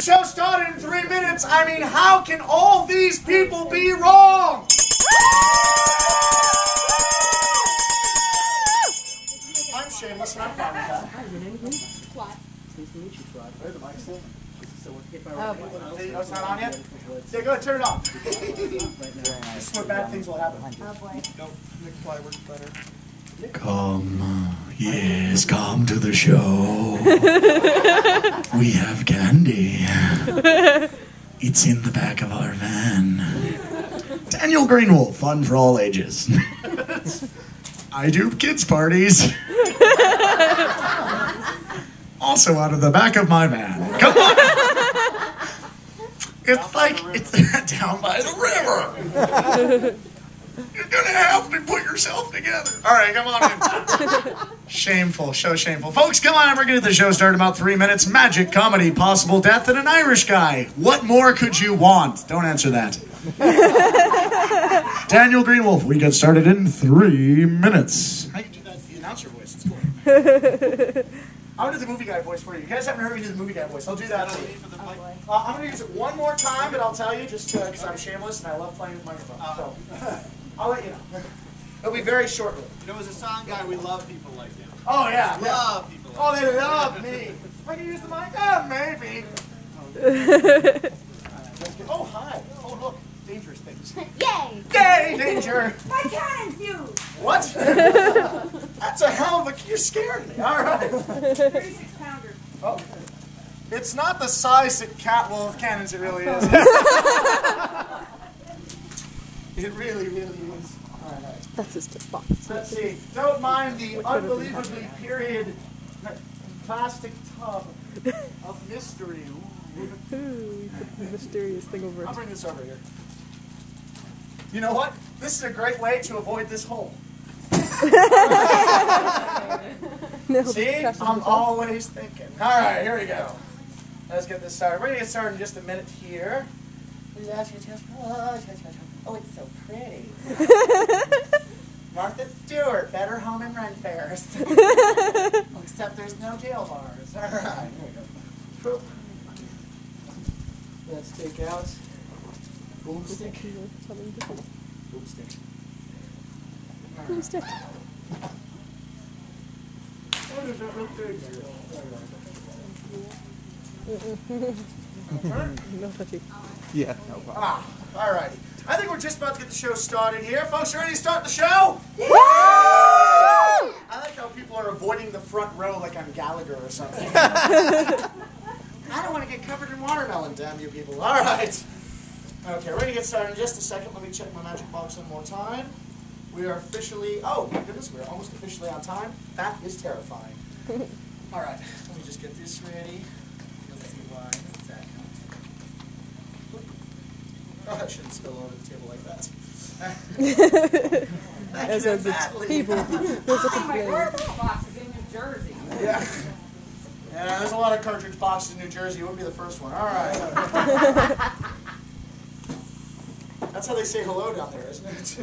Show started in 3 minutes. I mean, how can all these people be wrong? I'm shameless and I'm fine with that. What? Nice to meet you, Fly. Where's the mic still? Oh, it's not on yet? Yeah, go ahead, turn it on. This is where bad things will happen. Oh boy. Go, Nick Fly works better. Come, yes, come to the show. We have candy. It's in the back of our van. Daniel Greenwolf, fun for all ages. I do kids' parties. Also out of the back of my van. Come on. It's like, it's down by the river. You're gonna have to put yourself together. All right, come on in. Shameful, so shameful. Folks, come on, we're gonna get the show started in about 3 minutes. Magic, comedy, possible death, and an Irish guy. What more could you want? Don't answer that. Daniel Greenwolf, we get started in 3 minutes. How you do that? The announcer voice, it's cool. I'm gonna do the movie guy voice for you. You guys haven't heard me do the movie guy voice. I'll do that for you. I'm gonna use it one more time, but I'll tell you just because I'm shameless and I love playing with microphones. So I'll let you know. It'll be very short. You know, as a sound guy, we love people like you. Oh yeah, Love people like oh, they love me. I can use the mic. Oh, maybe. Oh hi. Oh look, dangerous things. Yay! Yay, danger. My cannon's fused! What? That's a hell of a... You scared me. All right. 36-pounder. Oh. It's not the size that with cannons it really is. It really, really is. All right. That's just a box. Let's see. Don't mind the unbelievably period plastic tub of mystery. Ooh, the mysterious thing over it. I'll bring this over here. You know what? This is a great way to avoid this hole. See? I'm always thinking. All right, here we go. Let's get this started. We're going to get started in just a minute here. Oh, it's so pretty. Martha Stewart, better home and rent fairs. Except there's no jail bars. All right, here we go. Let's take out boomstick. Boomstick. Boomstick. What does that look good here? No touchy. Yeah, no problem. Ah, all righty. I think we're just about to get the show started here. Folks, ready to start the show? Woo! I like how people are avoiding the front row like I'm Gallagher or something. I don't want to get covered in watermelon, damn you people. All right. Okay, we're going to get started in just a second. Let me check my magic box one more time. We are officially, oh my goodness, we're almost officially on time. That is terrifying. All right, let me just get this ready. Let's see why. Oh, I shouldn't spill over the table like that. As are the people. There's a complaint. Box is in New Jersey. Yeah. Yeah, there's a lot of cartridge boxes in New Jersey. You wouldn't be the first one. All right. That's how they say hello down there, isn't it?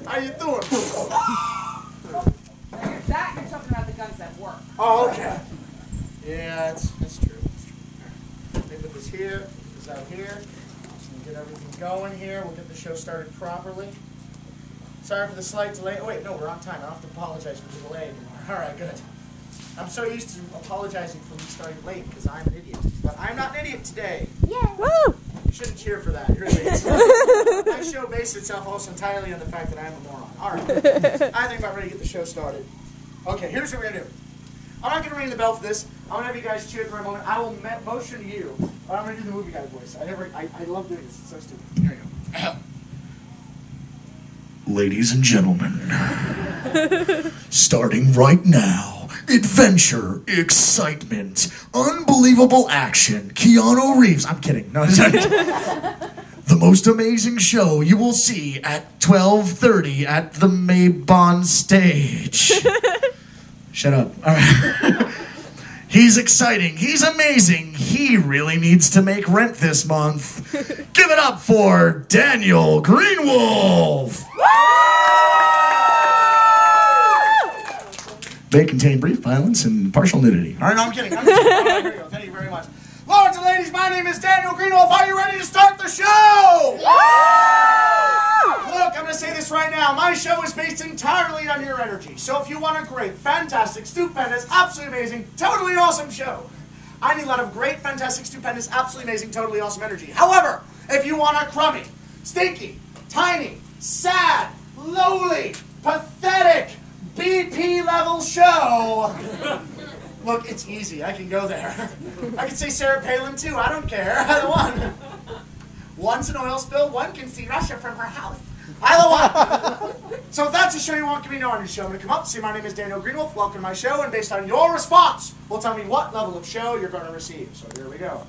How you doing? That you're talking about the guns that work. Oh, okay. Yeah, it's true. It's true. Let me put this here, put this out here. We'll get everything going here. We'll get the show started properly. Sorry for the slight delay. Oh, wait, no, we're on time. I don't have to apologize for the delay anymore. All right, good. I'm so used to apologizing for me starting late because I'm an idiot. But I'm not an idiot today. Yeah. Woo! You shouldn't cheer for that. You're idiots. My show based itself almost entirely on the fact that I'm a moron. All right. I think I'm ready to get the show started. Okay, here's what we're going to do. I'm not going to ring the bell for this. I'm going to have you guys cheer for a moment. I will motion you. But I'm going to do the movie guy voice. I love doing this. It's so stupid. Here we go. Ladies and gentlemen, starting right now, adventure, excitement, unbelievable action, Keanu Reeves. I'm kidding. No, the most amazing show you will see at 12:30 at the Maybon stage. Shut up. All right. He's exciting. He's amazing. He really needs to make rent this month. Give it up for Daniel Greenwolf. May contain brief violence and partial nudity. All right, no, I'm kidding. I'm kidding. All right, here we go. Thank you very much. Lords and ladies, my name is Daniel Greenwolf. Are you ready to start the show? Look, I'm going to say this right now. My show is based entirely on your energy. So if you want a great, fantastic, stupendous, absolutely amazing, totally awesome show, I need a lot of great, fantastic, stupendous, absolutely amazing, totally awesome energy. However, if you want a crummy, stinky, tiny, sad, lowly, pathetic, BP level show, look, it's easy. I can go there. I can say Sarah Palin too. I don't care. Either one. Once an oil spill, one can see Russia from her house. Either one. So if that's a show you want, give me know on your show. I'm going to come up, say my name is Daniel Greenwolf. Welcome to my show, and based on your response, will tell me what level of show you're going to receive. So here we go.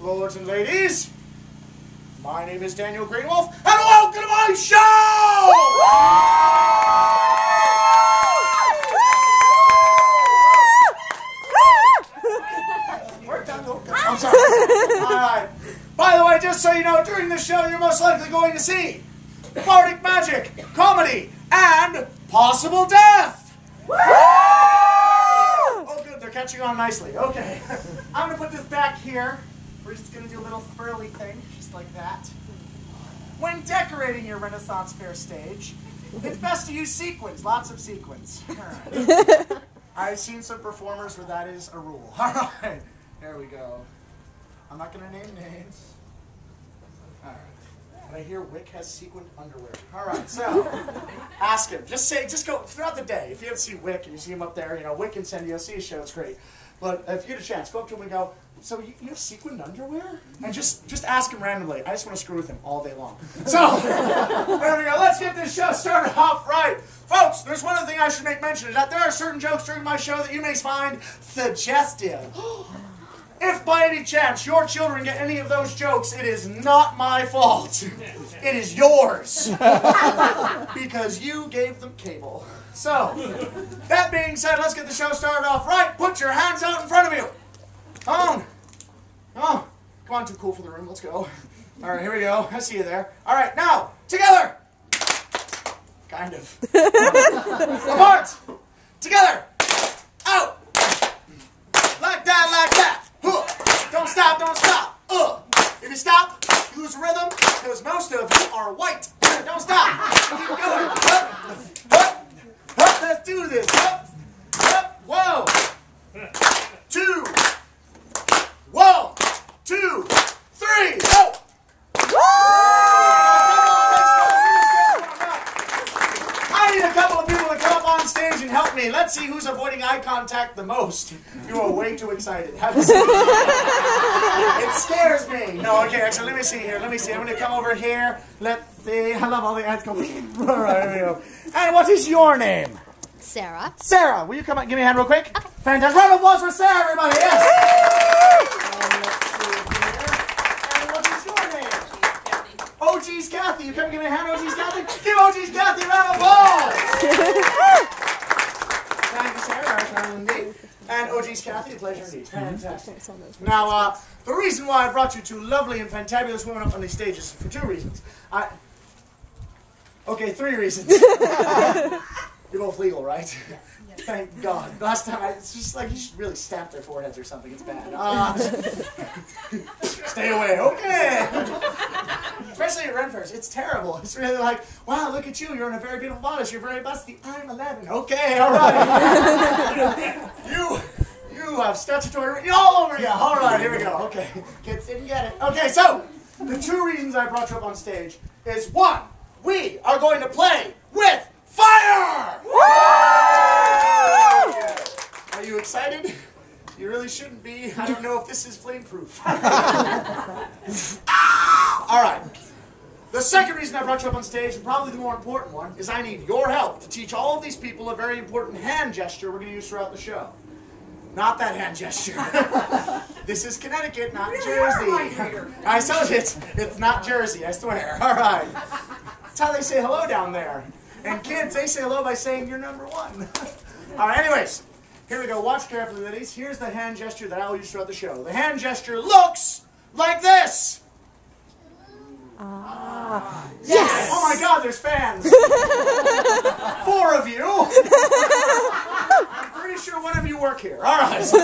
Lords and ladies, my name is Daniel Greenwolf, and welcome to my show! I'm sorry. Alright. By the way, just so you know, during this show, you're most likely going to see bardic magic, comedy, and possible death! Oh, good. They're catching on nicely. Okay. I'm going to put this back here. We're just going to do a little swirly thing, just like that. When decorating your Renaissance Fair stage, it's best to use sequins. Lots of sequins. All right. I've seen some performers where that is a rule. All right. There we go. I'm not going to name names. All right. But I hear Wick has sequined underwear. All right, so ask him. Just go throughout the day. If you ever see Wick and you see him up there, you know, Wick can send you a show. It's great. But if you get a chance, go up to him and go, so you have sequined underwear? And just ask him randomly. I just want to screw with him all day long. So, there we go. Let's get this show started off right. Folks, there's one other thing I should make mention, is that there are certain jokes during my show that you may find suggestive. If by any chance your children get any of those jokes, it is not my fault. It is yours. Because you gave them cable. So, that being said, let's get the show started off right. Put your hands out in front of you. Come on. Come on. Come on, too cool for the room. Let's go. All right, here we go. I see you there. All right, now, together. Kind of. Apart. Together. Out. Like that, like that. Don't stop, don't stop. If you stop, you lose rhythm, because most of you are white. Don't stop. Keep going. Let's do this. Whoa. 2. 1, 2, 3. Go. I need a couple of people to come up on stage and help me. Let's see who's avoiding eye contact the most. You are way too excited. It scares me. No, okay, actually, let me see here. Let me see. I'm going to come over here. Let's see. I love all the eyes going. All right, here we go. And what is your name? Sarah. Sarah, will you come and give me a hand real quick? Okay. Fantastic. Round of applause for Sarah, everybody. Yes. And what is your name? OG's Kathy. You come give me a hand, OG's Kathy? Give OG's Kathy a round of applause. Thank you, Sarah. Indeed. And OG's Kathy, a pleasure indeed. Fantastic. Now, the reason why I brought you two lovely and fantabulous women up on these stages is for 2 reasons. Okay, 3 reasons. You're both legal, right? Yes. Thank God. Last time, it's just like you should really stamp their foreheads or something. It's bad. Stay away. Okay. Especially at Ren Fairs. It's terrible. It's really like, wow, look at you. You're in a very beautiful bodice. You're very busty. I'm 11. Okay, all right. You have statutory written all over you. All right, here we go. Okay. Kids didn't get it. Okay, so the 2 reasons I brought you up on stage is 1, we are going to play with fire! Woo! Are you excited? You really shouldn't be. I don't know if this is flame proof. All right. The second reason I brought you up on stage, and probably the more important one, is I need your help to teach all of these people a very important hand gesture we're going to use throughout the show. Not that hand gesture. This is Connecticut, not Jersey. I told you, it's not Jersey, I swear. All right. That's how they say hello down there. And kids, they say hello by saying you're number 1. All right, anyways, here we go. Watch carefully, ladies. Here's the hand gesture that I'll use throughout the show. The hand gesture looks like this. Yes! Oh my God, there's fans. 4 of you. I'm pretty sure one of you work here. All right. So,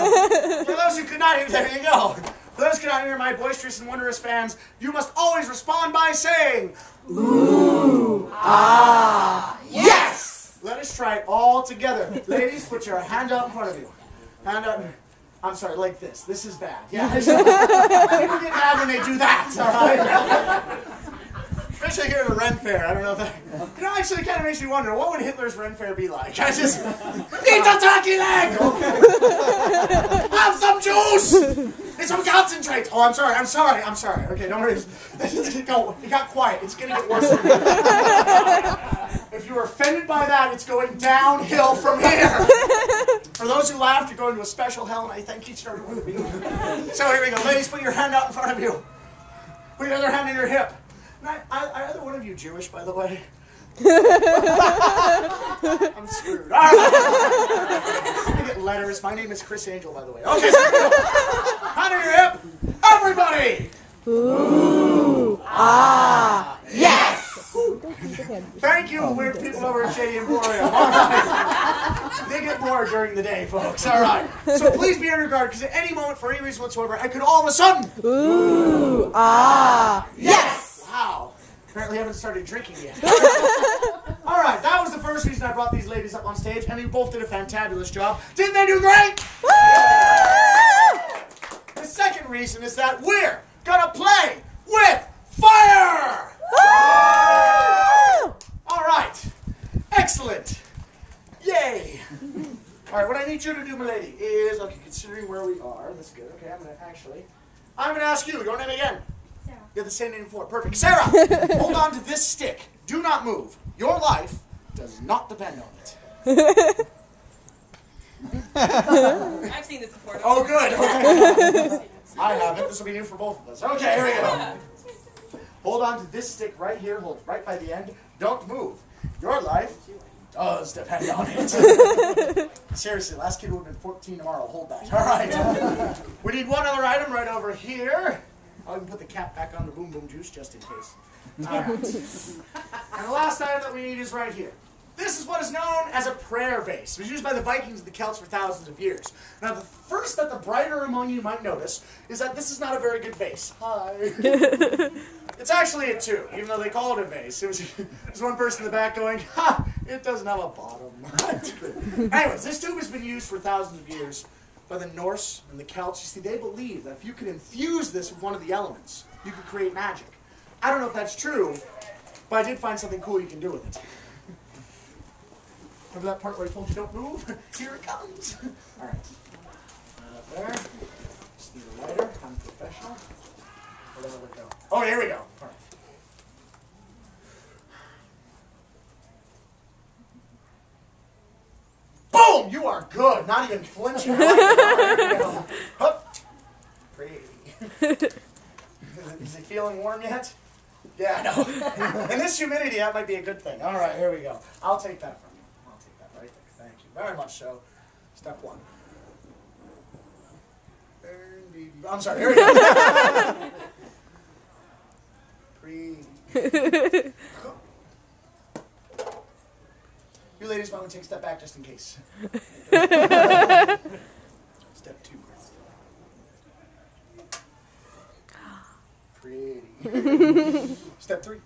for those who could not, there you go. For those who cannot hear my boisterous and wondrous fans, you must always respond by saying, ooh, ah, yes! Let us try it all together. Ladies, put your hand out in front of you. Hand up. I'm sorry, like this. This is bad. Yeah. People get mad when they do that, all right? Especially here at a Ren Fair. I don't know if that... You know, actually, it kind of makes me wonder, what would Hitler's Ren Fair be like? I just... Eat a turkey leg! Okay. Have some juice! It's some concentrate! Oh, I'm sorry. Okay, don't worry. It got quiet. It's going to get worse. If you were offended by that, it's going downhill from here. For those who laughed, you're going to a special hell, and I thank each and every one of you. So here we go. Ladies, put your hand out in front of you. Put your other hand in your hip. Are either one of you Jewish, by the way? I'm screwed. All right. I get letters. My name is Chris Angel, by the way. Okay, so hand in your hip. Everybody! Ooh, ah, yes! Thank you, weird people over at Shady Emporium. All right. They get more during the day, folks. All right. So please be on your guard, because at any moment, for any reason whatsoever, I could all of a sudden... Ooh, ah, yes! Wow. Apparently I haven't started drinking yet. All right, that was the first reason I brought these ladies up on stage, and you both did a fantabulous job. Didn't they do great? The second reason is that we're gonna play with fire! All right. Excellent. Yay. All right, what I need you to do, my lady, is, okay, considering where we are, that's good. Okay, I'm gonna ask you, your name again. You have the same name before. Perfect. Sarah, hold on to this stick. Do not move. Your life does not depend on it. I've seen this before. Oh, good. Okay. I haven't. This will be new for both of us. Okay, here we go. Hold on to this stick right here. Hold it right by the end. Don't move. Your life does depend on it. Seriously, last kid would have been 14 tomorrow. Hold that. All right. We need one other item right over here. I'll even put the cap back on the boom boom juice just in case. All right. And the last item that we need is right here. This is what is known as a prayer vase. It was used by the Vikings and the Celts for thousands of years. Now, the first that the brighter among you might notice is that this is not a very good vase. Hi. It's actually a tube, even though they call it a vase. There's one person in the back going, ha, it doesn't have a bottom. Anyways, this tube has been used for thousands of years by the Norse and the Celts. You see, they believe that if you could infuse this with one of the elements, you could create magic. I don't know if that's true, but I did find something cool you can do with it. Remember that part where I told you don't move? Here it comes. All right. Up there. Just need a lighter. I'm professional. Where did it go? Oh, here we go. All right. Boom! You are good. Not even flinching. I like it. All right, here we go. Hup. Pretty. Is it feeling warm yet? Yeah, I know. In this humidity, that might be a good thing. All right, here we go. I'll take that from you. I'll take that right there. Thank you very much so. Step one. I'm sorry, here we go. Pretty. You ladies might want to take a step back just in case. Step two. Pretty. Step three.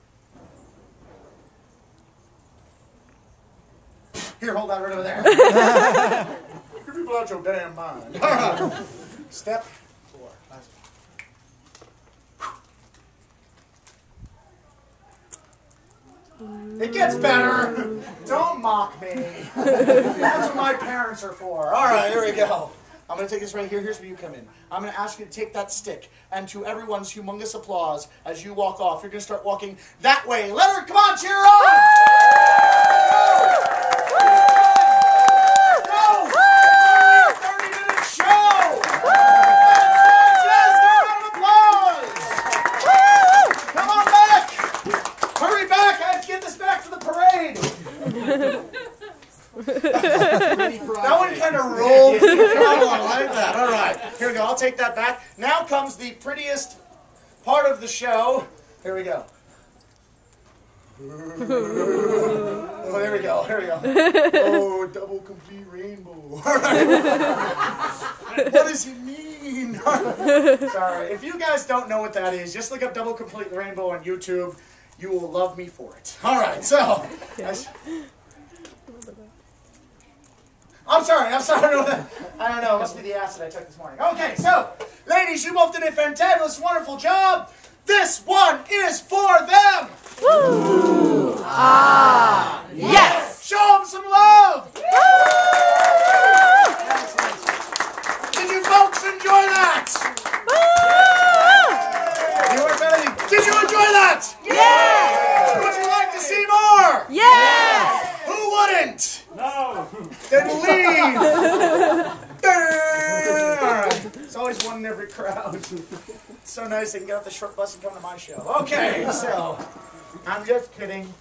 Here, hold that right over there. You people out your damn mind. Step four. Last one. It gets better. Don't mock me. That's what my parents are for. All right, here we go. I'm going to take this right here. Here's where you come in. I'm going to ask you to take that stick, and to everyone's humongous applause as you walk off, you're going to start walking that way. Let her, come on, cheer her on! Go! It's only a 30-minute show! Yes, give her an applause! Come on back! Hurry back! I have to get this back to the parade! That one kind of rolled. I like that. All right. Here we go. I'll take that back. Now comes the prettiest part of the show. Here we go. Oh, there we go. Here we go. Oh, double complete rainbow. All right. What does he mean? mean. Sorry. If you guys don't know what that is, just look up Double Complete Rainbow on YouTube. You will love me for it. All right, so. I'm sorry. I don't know. It must be the acid I took this morning. Okay, so, ladies, you both did a fantabulous, wonderful job. This one is for them. Woo! Ah! Yes! Show them some love. Did you folks enjoy that? You were ready. Did you enjoy that? Yes! Would you like to see more? Yes! Who wouldn't? No. Then leave. Alright. It's always one in every crowd. It's so nice they can get off the short bus and come to my show. Okay, so I'm just kidding.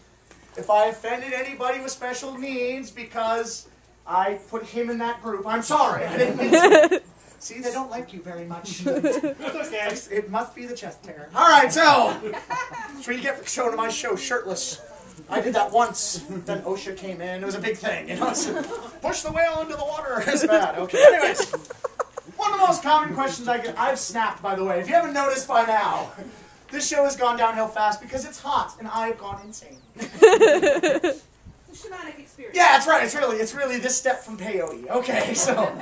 If I offended anybody with special needs because I put him in that group, I'm sorry. I didn't mean to. See, they don't like you very much. It must be the chest hair. Alright, so that's what you get for showing to my show shirtless. I did that once. Then OSHA came in. It was a big thing. You know, push the whale into the water. It's bad. Okay. Anyways, one of the most common questions I get. I've snapped, by the way. If you haven't noticed by now, this show has gone downhill fast because it's hot and I've gone insane. The shamanic experience. Yeah, that's right. It's really this step from peyote. Okay, so.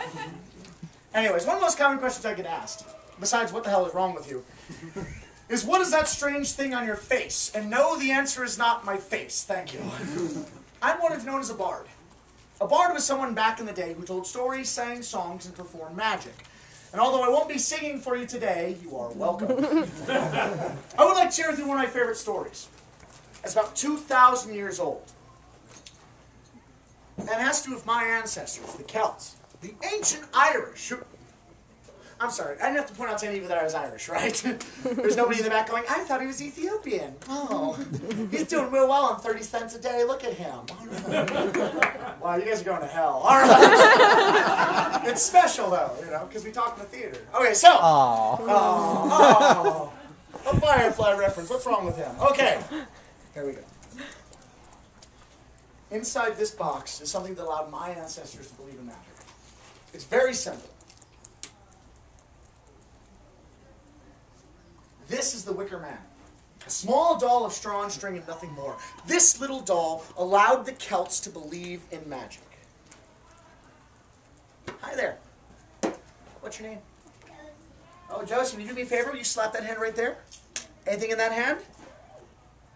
Anyways, one of the most common questions I get asked, besides what the hell is wrong with you, is what is that strange thing on your face? And no, the answer is not my face. Thank you. I'm what is known as a bard. A bard was someone back in the day who told stories, sang songs, and performed magic. And although I won't be singing for you today, you are welcome. I would like to share with you one of my favorite stories. It's about 2,000 years old. And it has to do with my ancestors, the Celts. The ancient Irish. I'm sorry, I didn't have to point out to any of you that I was Irish, right? There's nobody in the back going, I thought he was Ethiopian. Oh, he's doing real well on 30 cents a day. Look at him. All right. Wow, you guys are going to hell. All right. It's special, though, you know, because we talk in the theater. Okay, so. Oh. A Firefly reference. What's wrong with him? Okay. Here we go. Inside this box is something that allowed my ancestors to believe in magic. It's very simple. This is the Wicker Man. A small doll of straw and string and nothing more. This little doll allowed the Celts to believe in magic. Hi there. What's your name? Oh, Josie, can you do me a favor? Will you slap that hand right there? Anything in that hand?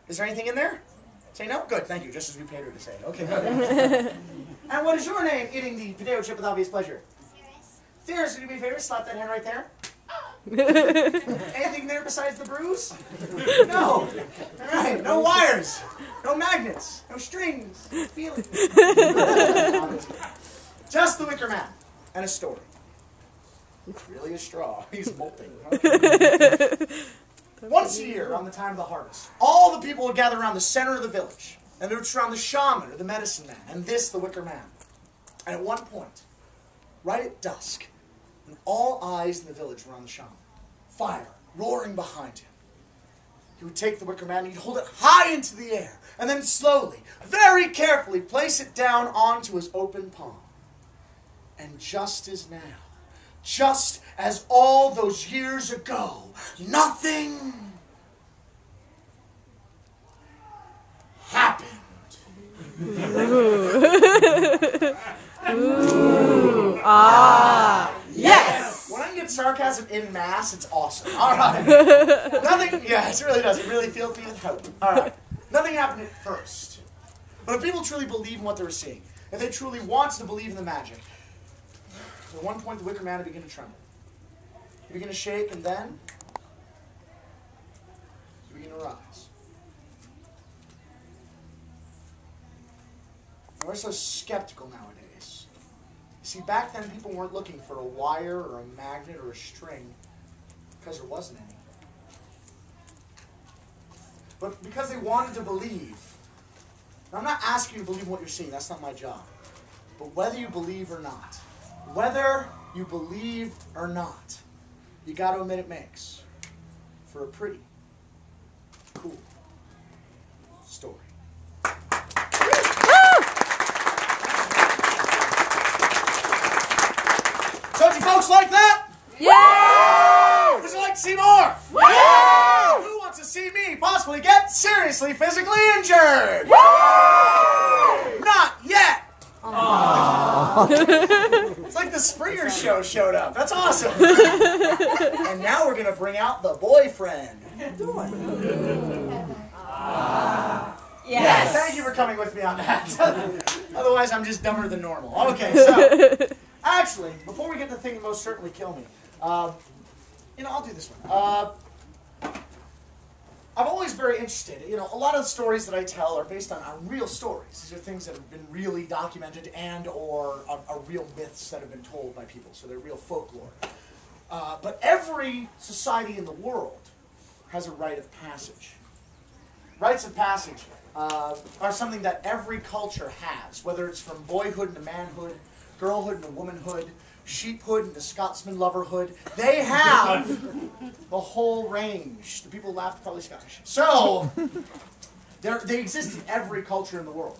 Is there anything in there? Say no? Good, thank you. Just as we paid her to say it. Okay, good. And what is your name, eating the potato chip with obvious pleasure? Ferris, can you do me a favor? Slap that hand right there. Anything there besides the bruise? No. All right. No wires. No magnets. No strings. Feelings. Just the Wicker Man and a story. It's really a straw. He's molting. Okay. Once a year, on the time of the harvest, all the people would gather around the center of the village, and they would surround the shaman or the medicine man, and this, the Wicker Man. And at one point, right at dusk, and all eyes in the village were on the shaman. Fire roaring behind him. He would take the Wicker Man and he'd hold it high into the air, and then slowly, very carefully, place it down onto his open palm. And just as now, just as all those years ago, nothing happened. Ooh. Ah. Yes. When I get sarcasm in mass, it's awesome. All right. Nothing. Yeah, it really does. It really fills me with hope. All right. Nothing happened at first. But if people truly believe in what they were seeing, if they truly wanted to believe in the magic, at one point the Wicker Man would begin to tremble. He'd begin to shake, and then he'd begin to rise. And we're so skeptical nowadays. See, back then people weren't looking for a wire or a magnet or a string because there wasn't any. But because they wanted to believe. Now, I'm not asking you to believe in what you're seeing. That's not my job. But whether you believe or not, whether you believe or not, you got to admit it makes for a pretty cool story. Don't you folks like that? Yes! Would you like to see more? Yes! Who wants to see me possibly get seriously physically injured? Not yet. It's like the Springer Show showed up. That's awesome. And now we're going to bring out the boyfriend. Yes! Thank you for coming with me on that. Otherwise, I'm just dumber than normal. Okay, so, actually, before we get to the thing that most certainly kill me, I'll do this one. I'm always very interested. A lot of the stories that I tell are based on real stories. These are things that have been really documented and or are real myths that have been told by people. So they're real folklore. But every society in the world has a rite of passage. Rites of passage are something that every culture has, whether it's from boyhood into manhood, girlhood into womanhood, sheephood into Scotsman loverhood. They have the whole range. The people laughed, probably Scottish. So, they exist in every culture in the world.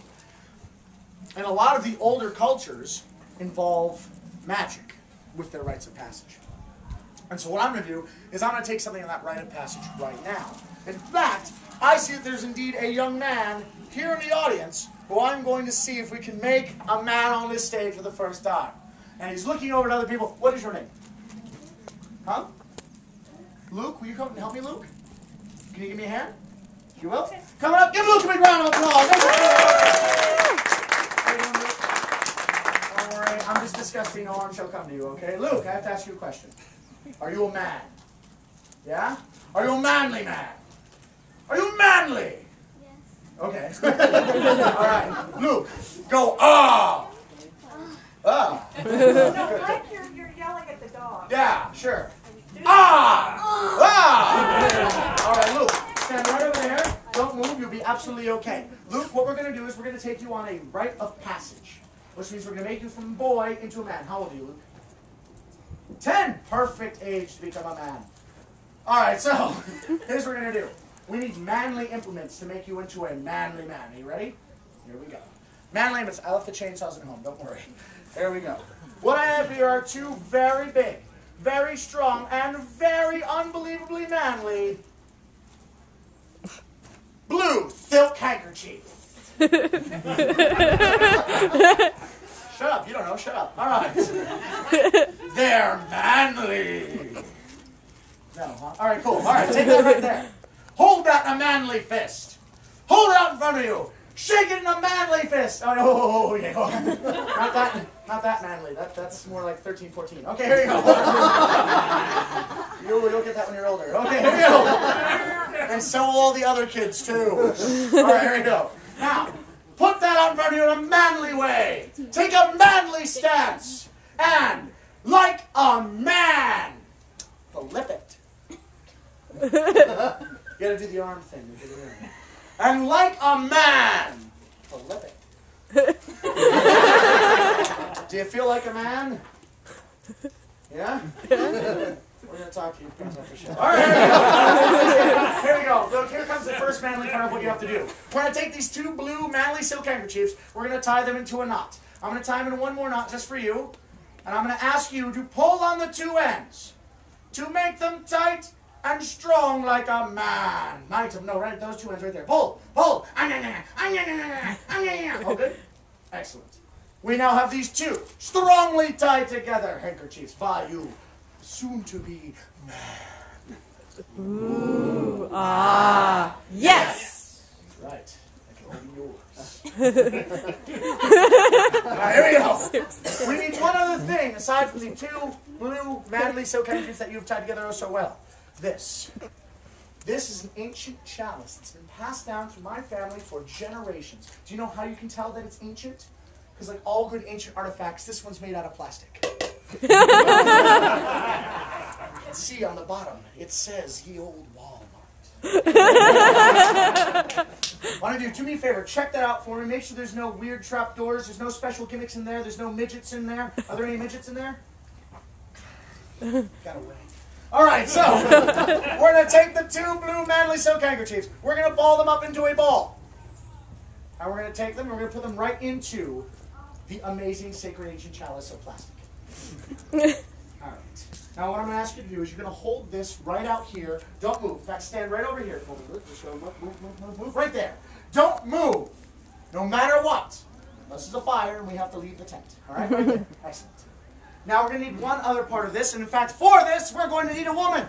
And a lot of the older cultures involve magic with their rites of passage. And so what I'm going to do is I'm going to take something of that rite of passage right now. In fact, I see that there's indeed a young man here in the audience who I'm going to see if we can make a man on this stage for the first time. And he's looking over at other people. What is your name? Huh? Luke? Will you come and help me, Luke? Can you give me a hand? You will? Coming up, give Luke a big round of applause. How you doing, Luke? Don't worry, I'm just discussing. No harm shall come to you, okay? Luke, I have to ask you a question. Are you a man? Yeah? Are you a manly man? Are you manly? Yes. Okay. All right. Luke, go, ah! Ah. No, like you're yelling at the dog. Yeah, sure. Ah! Ah! All right, Luke, stand right over there. Don't move. You'll be absolutely okay. Luke, what we're going to do is we're going to take you on a rite of passage, which means we're going to make you from a boy into a man. How old are you, Luke? 10. Perfect age to become a man. All right, so here's what we're going to do. We need manly implements to make you into a manly man. Are you ready? Here we go. Manly implements. I left the chainsaws at home. Don't worry. There we go. What I have here are two very big, very strong, and very unbelievably manly blue silk handkerchiefs. Shut up. You don't know. Shut up. All right. They're manly. No, huh? All right, cool. All right, take that right there. Hold that in a manly fist. Hold it out in front of you. Shake it in a manly fist. Oh, yeah. Not that manly. That's more like 13, 14. Okay, here you go. You'll get that when you're older. Okay, here we go. And so will all the other kids, too. All right, here we go. Now, put that out in front of you in a manly way. Take a manly stance. And, like a man, flip it. You gotta do the arm thing. And like a man, flip it. Do you feel like a man? Yeah? We're going to talk to you guys after the show. All right, here we go. Look, here comes the first manly part of what you have to do. We're going to take these two blue manly silk handkerchiefs. We're going to tie them into a knot. I'm going to tie them into one more knot just for you. And I'm going to ask you to pull on the two ends to make them tight and strong like a man. No, right, those two ends right there. Pull, pull. Oh, good? Excellent. We now have these two strongly tied together handkerchiefs by you, soon to be man. Ooh, ah, yes! That's right. That can be yours. All right, here we go. We need one other thing aside from the two blue manly silk handkerchiefs that you've tied together oh so well. This is an ancient chalice that's been passed down through my family for generations. Do you know how you can tell that it's ancient? Because like all good ancient artifacts, this one's made out of plastic. You can see on the bottom, it says ye old Walmart. Why don't you do me a favor, check that out for me. Make sure there's no weird trapdoors, there's no special gimmicks in there, there's no midgets in there. Are there any midgets in there? Got away. All right, so we're going to take the two blue manly silk handkerchiefs. We're going to ball them up into a ball. And we're going to take them and we're going to put them right into the amazing sacred ancient chalice of plastic. All right. Now what I'm going to ask you to do is you're going to hold this right out here. Don't move. In fact, stand right over here. Just go move right there. Don't move, no matter what. This is a fire, and we have to leave the tent. All right? Right there. Excellent. Now we're going to need one other part of this, and in fact, for this, we're going to need a woman.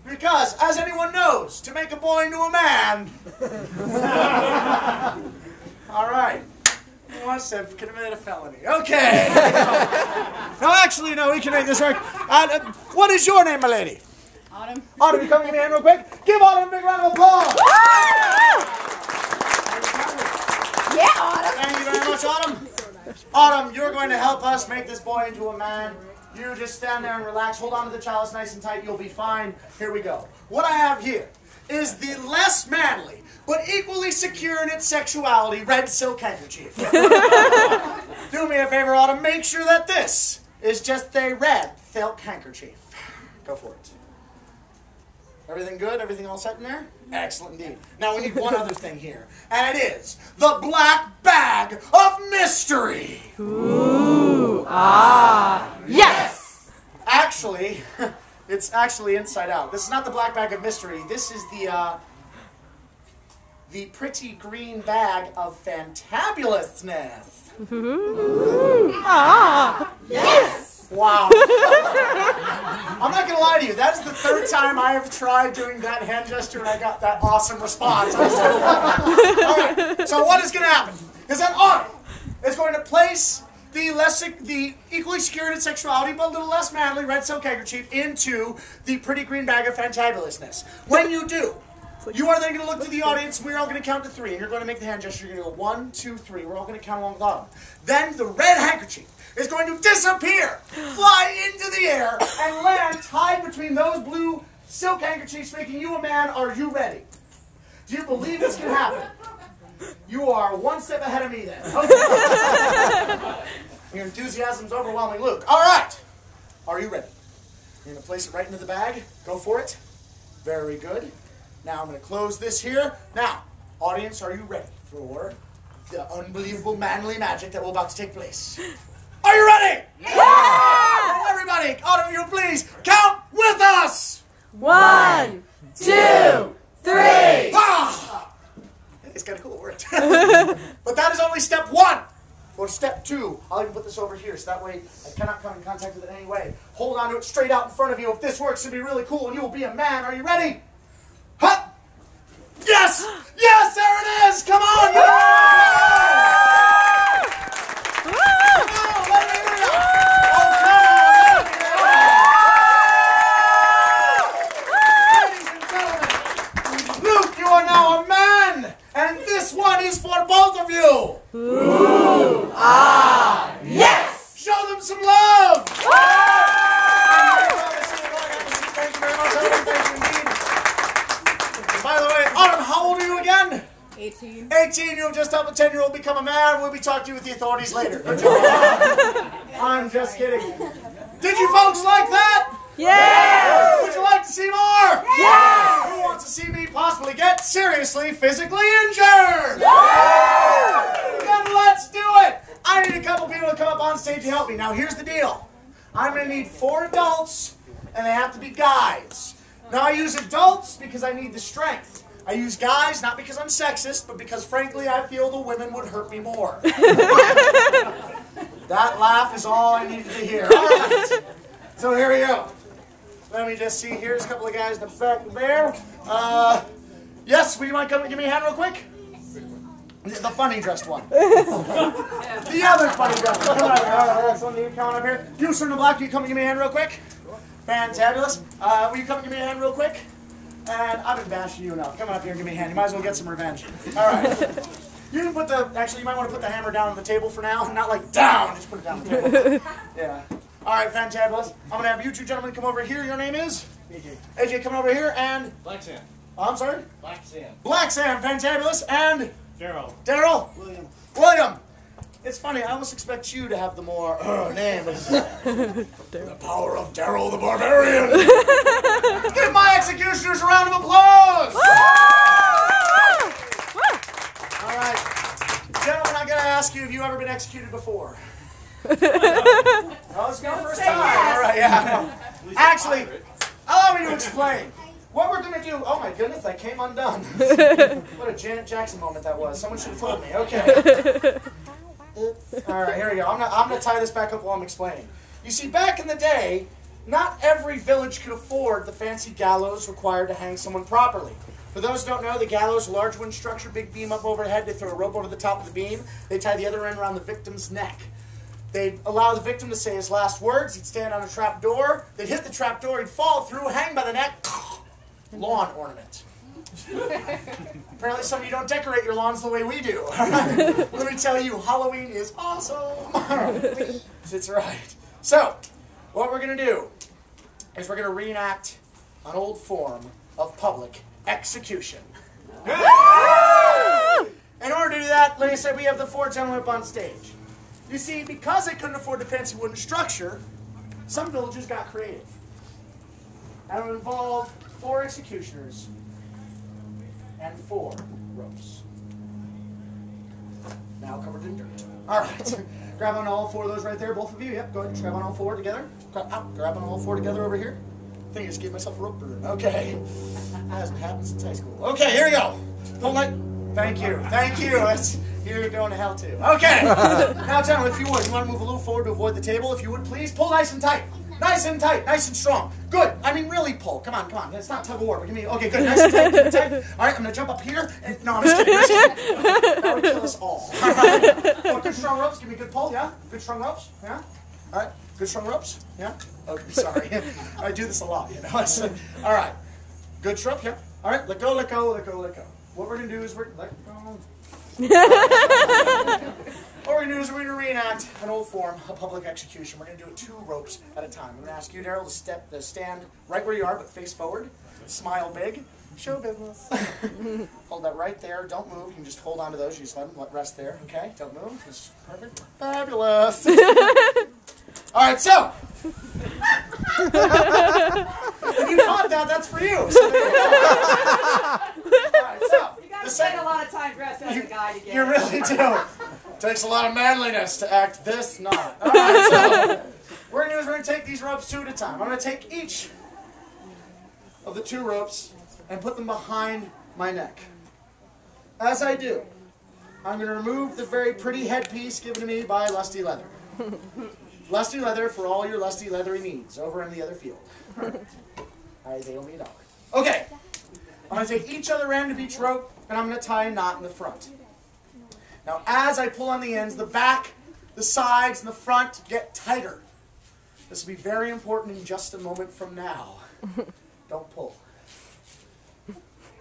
Because, as anyone knows, to make a boy into a man. All right. Who wants to have committed a felony? Okay. No, actually, no, we can make this work. What is your name, my lady? Autumn. Autumn, you come give me a hand real quick? Give Autumn a big round of applause. Yeah, Autumn. Thank you very much, Autumn. Autumn, you're going to help us make this boy into a man. You just stand there and relax. Hold on to the chalice nice and tight. You'll be fine. Here we go. What I have here is the less manly, but equally secure in its sexuality, red silk handkerchief. Do me a favor, Autumn. Make sure that this is just a red silk handkerchief. Go for it. Everything good? Everything all set in there? Excellent indeed. Now we need one other thing here, and it is the black bag of mystery. Ooh, ah, yes! Actually, it's actually inside out. This is not the black bag of mystery. This is the pretty green bag of fantabulousness. Ooh, ah, yes! Wow. I'm not going to lie to you. That is the third time I have tried doing that hand gesture and I got that awesome response. All right. So what is going to happen is that Autumn is going to place the equally secure in sexuality but a little less manly red silk handkerchief into the pretty green bag of fantabulousness. When you do, you are then going to look to the audience. We're all going to count to 3, and you're going to make the hand gesture. You're going to go 1, 2, 3. We're all going to count along with Autumn. Then the red handkerchief is going to disappear, fly into the air, and land tied between those blue silk handkerchiefs, making you a man. Are you ready? Do you believe this can happen? You are one step ahead of me then. Okay. Your enthusiasm's overwhelming, Luke. All right. Are you ready? You're going to place it right into the bag. Go for it. Very good. Now I'm going to close this here. Now, audience, are you ready for the unbelievable manly magic that will about to take place? Are you ready? Yeah! Everybody, Autumn, you please count with us. 1, 2, 3. Ah! It's kind of cool. It worked. But that is only step 1. For step 2, I'll even put this over here so that way I cannot come in contact with it in any way. Hold on to it straight out in front of you. If this works, it'll be really cool and you will be a man. Are you ready? Huh? Yes! Yes, there it is! Come on! Come on, let me hear ya. Oh, come on! Ladies and gentlemen, Luke, you are now a man! And this one is for both of you! Ooh, ah, yes! Show them some love! Thank you very much. Thank you indeed. By the way, Autumn, how old are you again? 18. 18. You have just helped a 10-year-old become a man. We'll be talking to you with the authorities later. Good job. I'm just kidding. Did you folks like that? Yes! Would you like to see more? Yes! Who wants to see me possibly get seriously physically injured? Then let's do it. I need a couple people to come up on stage to help me. Now, here's the deal. I'm going to need 4 adults, and they have to be guys. Now, I use adults because I need the strength. I use guys not because I'm sexist, but because, frankly, I feel the women would hurt me more. That laugh is all I needed to hear. All right. So here we go. Let me just see. Here's a couple of guys in the back there. Yes, would you mind coming give me a hand real quick? The funny dressed one. The other funny dressed one. Come on here. All right, some of you coming up here. You, sir in the black, will you come and give me a hand real quick? Fantabulous. Will you come and give me a hand real quick? And I've been bashing you enough. Come on up here and give me a hand. You might as well get some revenge. All right. You can put actually, you might want to put the hammer down on the table for now. Not like down, just put it down on the table. Yeah. All right, fantabulous. I'm going to have you two gentlemen come over here. Your name is? AJ. AJ, coming over here. And? Black Sam. I'm sorry? Black Sam. Black Sam, fantabulous. And? Daryl. Daryl? William. William. It's funny, I almost expect you to have the more name. The power of Daryl the Barbarian. Give my executioners a round of applause. All right. Gentlemen, I got to ask you, have you ever been executed before? No, it's your first time. All right, yeah. Actually, allow me to explain. What we're going to do... Oh, my goodness, I came undone. What a Janet Jackson moment that was. Someone should have told me. Okay. All right, here we go. I'm going to tie this back up while I'm explaining. You see, back in the day, not every village could afford the fancy gallows required to hang someone properly. For those who don't know, the gallows, a large wooden structure, big beam up overhead. They throw a rope over the top of the beam. They tie the other end around the victim's neck. They'd allow the victim to say his last words. He'd stand on a trap door. They'd hit the trap door. He'd fall through, hang by the neck. Lawn ornament. Apparently some of you don't decorate your lawns the way we do. Let me tell you, Halloween is awesome. It's right. So, what we're going to do is we're going to reenact an old form of public execution. In order to do that, like I said, we have the 4 gentlemen up on stage. You see, because they couldn't afford the fancy wooden structure, some villagers got creative. And it involved 4 executioners and 4 ropes. Now covered in dirt. All right. Grab on all 4 of those right there, both of you. Yep, go ahead and grab on all 4 together. Grab on all 4 together over here. I think I just gave myself a rope burn. Okay. That hasn't happened since high school. Okay, here we go. Hold it. Thank you. Thank you. You're going to hell too. Okay. Now, gentlemen, if you would, you want to move a little forward to avoid the table. If you would, please pull nice and tight. Nice and tight. Nice and strong. Good. I mean, really pull. Come on, come on. It's not tug of war, but give me... Okay, good. Nice and tight. Keep it tight. All right, I'm going to jump up here. And, no, I'm just kidding. That would kill us all. All right. Oh, good strong ropes. Give me a good pull. Yeah? Good strong ropes. Yeah? All right. Good strong ropes. Yeah? Okay, sorry. I do this a lot, you know. All right. Good strong. Yeah. All right. Let go, let go, let go, let go. What we're going to do is we're... Let go. What we're going to do is we're going to reenact an old form of public execution. We're going to do it 2 ropes at a time. I'm going to ask you, Daryl, to stand right where you are, but face forward. Smile big. Show business. Hold that right there. Don't move. You can just hold on to those. You just let them rest there. Okay? Don't move. It's perfect. Fabulous. All right, so. If you caught that, that's for you. So all right, so. You gotta spend a lot of time dressed as a guy to get You really do. Takes a lot of manliness to act this not. All right, so what we're going to do is we're going to take these ropes 2 at a time. I'm going to take each of the 2 ropes and put them behind my neck. As I do, I'm going to remove the very pretty headpiece given to me by Lusty Leather. Lusty Leather for all your lusty leathery needs over in the other field. They owe me $1. Okay. I'm going to take each other end of each rope and I'm going to tie a knot in the front. Now, as I pull on the ends, the back, the sides, and the front get tighter. This will be very important in just a moment from now. Don't pull.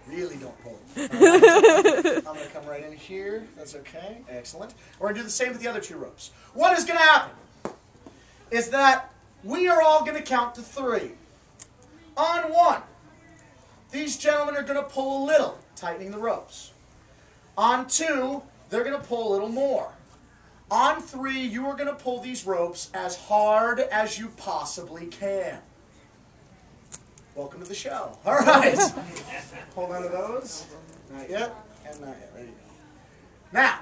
Really don't pull. Right. I'm going to come right in here. That's okay. Excellent. We're going to do the same with the other 2 ropes. What is going to happen is that we are all going to count to 3. On 1, these gentlemen are going to pull a little, tightening the ropes. On 2, they're going to pull a little more. On 3, you are going to pull these ropes as hard as you possibly can. Welcome to the show. All right. Hold on to those. Not yet, and not yet. Ready to go. Now,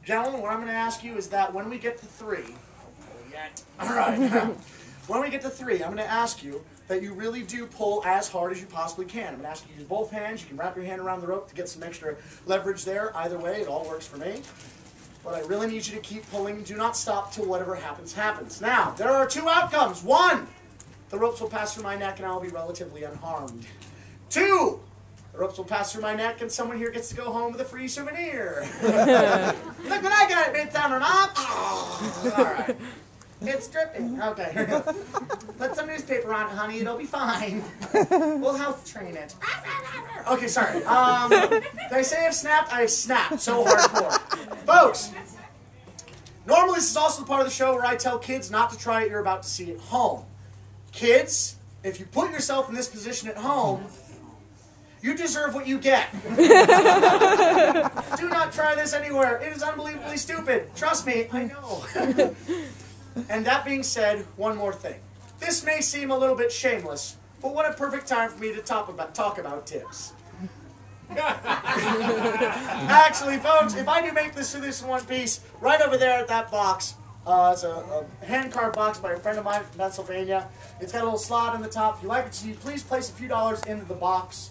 gentlemen, what I'm going to ask you is that when we get to 3, all right. When we get to 3, I'm going to ask you that you really do pull as hard as you possibly can. I'm going to ask you to use both hands. You can wrap your hand around the rope to get some extra leverage there. Either way, it all works for me. But I really need you to keep pulling. Do not stop till whatever happens, happens. Now, there are 2 outcomes. 1, the ropes will pass through my neck and I'll be relatively unharmed. 2, the ropes will pass through my neck and someone here gets to go home with a free souvenir. Look what I got at Midsummer, Mom. Oh, all right. It's dripping. Okay, here we go. Put some newspaper on it, honey. It'll be fine. We'll health train it. Okay, sorry. Did I say I've snapped? I've snapped so hardcore. Folks, normally this is also the part of the show where I tell kids not to try it you're about to see at home. Kids, if you put yourself in this position at home, you deserve what you get. Do not try this anywhere. It is unbelievably stupid. Trust me, I know. And that being said, one more thing. This may seem a little bit shameless, but what a perfect time for me to talk about tips. Actually, folks, if I do make this through this in one piece, right over there at that box, It's a hand-carved box by a friend of mine from Pennsylvania. It's got a little slot in the top. If you like it, please place a few dollars into the box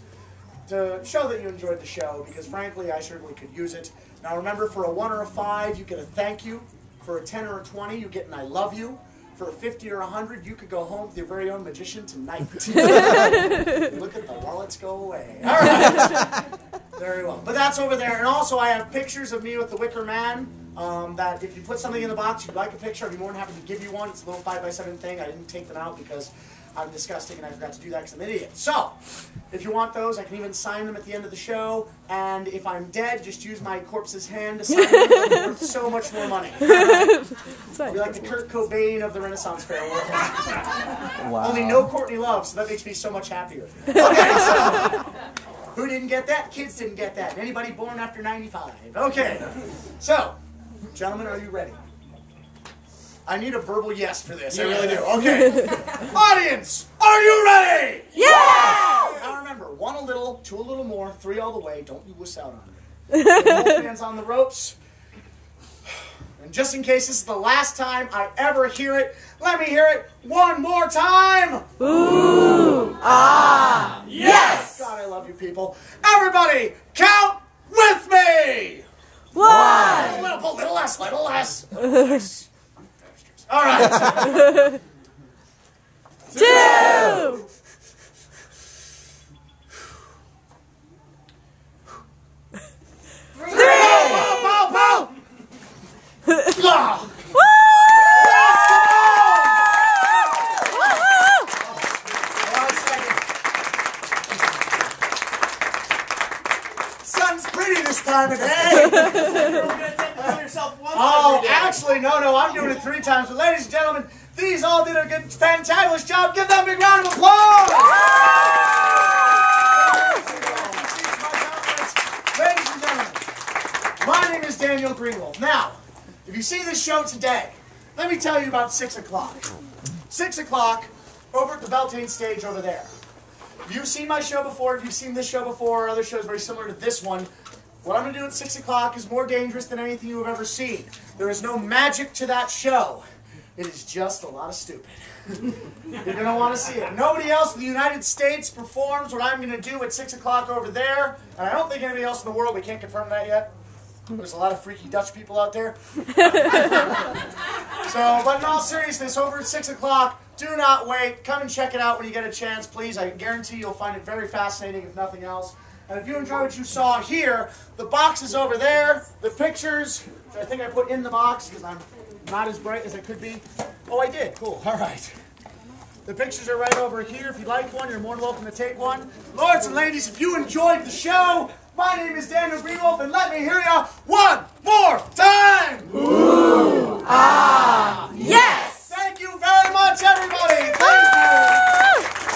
to show that you enjoyed the show, because frankly, I certainly could use it. Now remember, for a 1 or a 5, you get a thank you. For a 10 or a 20, you get an I love you. For a 50 or 100, you could go home with your very own magician tonight. Look at the wallets go away. All right. Very well. But that's over there. And also, I have pictures of me with the Wicker Man. That if you put something in the box, you'd like a picture, I'd be more than happy to give you one. It's a little 5x7 thing. I didn't take them out because I'm disgusting and I forgot to do that because I'm an idiot. So, if you want those, I can even sign them at the end of the show. And if I'm dead, just use my corpse's hand to sign them. It's worth so much more money. I'll be like the Kurt Cobain of the Renaissance Fair. Wow. Only no Courtney Love, so that makes me so much happier. Okay, so who didn't get that? Kids didn't get that. Anybody born after 95. Okay, so gentlemen, are you ready? I need a verbal yes for this. I really do. Okay. Audience, are you ready? Yes! Now remember, 1 a little, 2 a little more, 3 all the way. Don't you wuss out on me. Both hands on the ropes. And just in case this is the last time I ever hear it, let me hear it one more time. Ooh, ah, yes! God, I love you people. Everybody, count with me. 1, A little less, little less. All right. 2, 3. Pow, Sun's pretty this time of day. Oh, actually, no, I'm doing it 3 times. But ladies and gentlemen, these all did a good, fantabulous job. Give them a big round of applause. Ladies and gentlemen, my name is Daniel Greenwolf. Now, if you see this show today, let me tell you about 6 o'clock. 6 o'clock over at the Beltane stage over there. If you've seen my show before, if you've seen this show before, or other shows very similar to this one, what I'm going to do at 6 o'clock is more dangerous than anything you have ever seen. There is no magic to that show. It is just a lot of stupid. You're going to want to see it. Nobody else in the United States performs what I'm going to do at 6 o'clock over there. And I don't think anybody else in the world, we can't confirm that yet. There's a lot of freaky Dutch people out there. But in all seriousness, over at 6 o'clock, do not wait. Come and check it out when you get a chance, please. I guarantee you'll find it very fascinating, if nothing else. And if you enjoy what you saw here, the box is over there. The pictures, which I think I put in the box because I'm not as bright as I could be. Oh, I did. Cool. All right. The pictures are right over here. If you'd like one, you're more than welcome to take one. Lords and ladies, if you enjoyed the show, my name is Daniel Greenwolf, and let me hear ya.